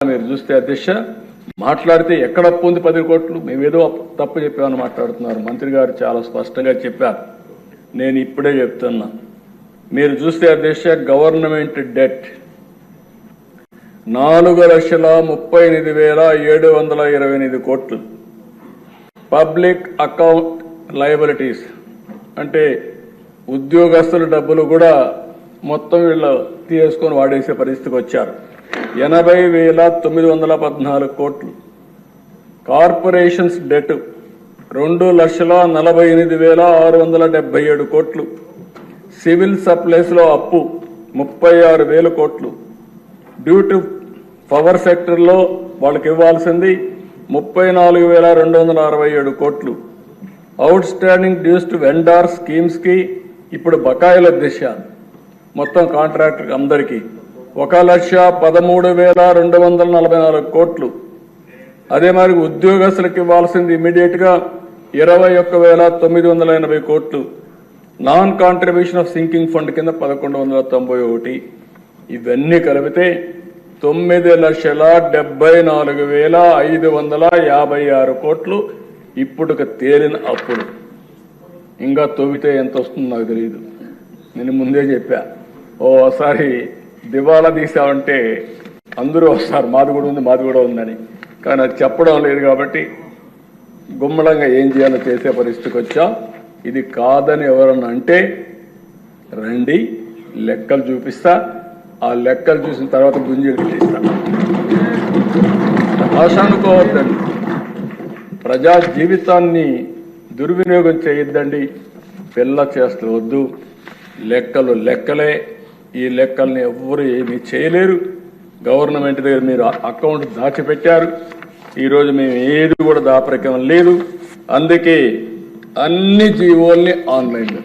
మీరు చూస్తే అధ్యక్ష మాట్లాడితే ఎక్కడ అప్పు ఉంది 10 కోట్లు మేమేదో తప్పు చెప్పామని మాట్లాడుతున్నారు. మంత్రి గారు చాలా స్పష్టంగా చెప్పారు. నేను ఇప్పుడే చెప్తున్నా, మీరు చూస్తే అధ్యక్ష గవర్నమెంట్ డెట్ 4,38,728 కోట్లు. పబ్లిక్ అకౌంట్ లయబిలిటీస్ అంటే ఉద్యోగస్తుల డబ్బులు కూడా మొత్తం వీళ్ళు తీసుకొని వాడేసే పరిస్థితికి వచ్చారు. 80,914 కోట్లు. కార్పొరేషన్స్ డెట్ 2,48,677 కోట్లు. సివిల్ సప్లైస్ లో అప్పు 36,000 కోట్లు. డ్యూ టు పవర్ సెక్టర్ లో వాళ్ళకి ఇవ్వాల్సింది 34,267 కోట్లు. Outstanding dues to vendor schemes కి ఇప్పుడు బకాయిల దిశ మొత్తం కాంట్రాక్టర్ అందరికీ 1,13,244 కోట్లు. అదే మరి ఉద్యోగస్తులకు ఇవ్వాల్సింది ఇమీడియట్ గా 21,980 కోట్లు. Non contribution of sinking fund కింద 1,191. ఇవన్నీ కలిపితే 9,74,556 కోట్లు ఇప్పుడు తేలిన అప్పుడు. ఇంకా తొవ్వితే ఎంత వస్తుందో నాకు తెలియదు. నేను ముందే చెప్పా, ఓసారి దివాలా తీసామంటే అందరూ వస్తారు, మాది కూడా ఉందని. కానీ అది చెప్పడం లేదు కాబట్టి గుమ్మడంగా ఏం చేయాలో చేసే పరిస్థితికి వచ్చాం. ఇది కాదని ఎవరన్నా అంటే రండి, లెక్కలు చూపిస్తా. ఆ లెక్కలు చూసిన తర్వాత గుంజీలు తీస్తా. ఆశ అనుకోవద్దండి, ప్రజా జీవితాన్ని దుర్వినియోగం చేయొద్దండి. పిల్ల చేస్తూ వద్దు. లెక్కలు లెక్కలే. ఈ లెక్కల్ని ఎవ్వరు ఏమీ చేయలేరు. గవర్నమెంట్ దగ్గర మీరు అకౌంట్ దాచిపెట్టారు. ఈరోజు మేము ఏది కూడా దాపరికం లేదు. అందుకే అన్ని జీవోల్ని ఆన్లైన్లో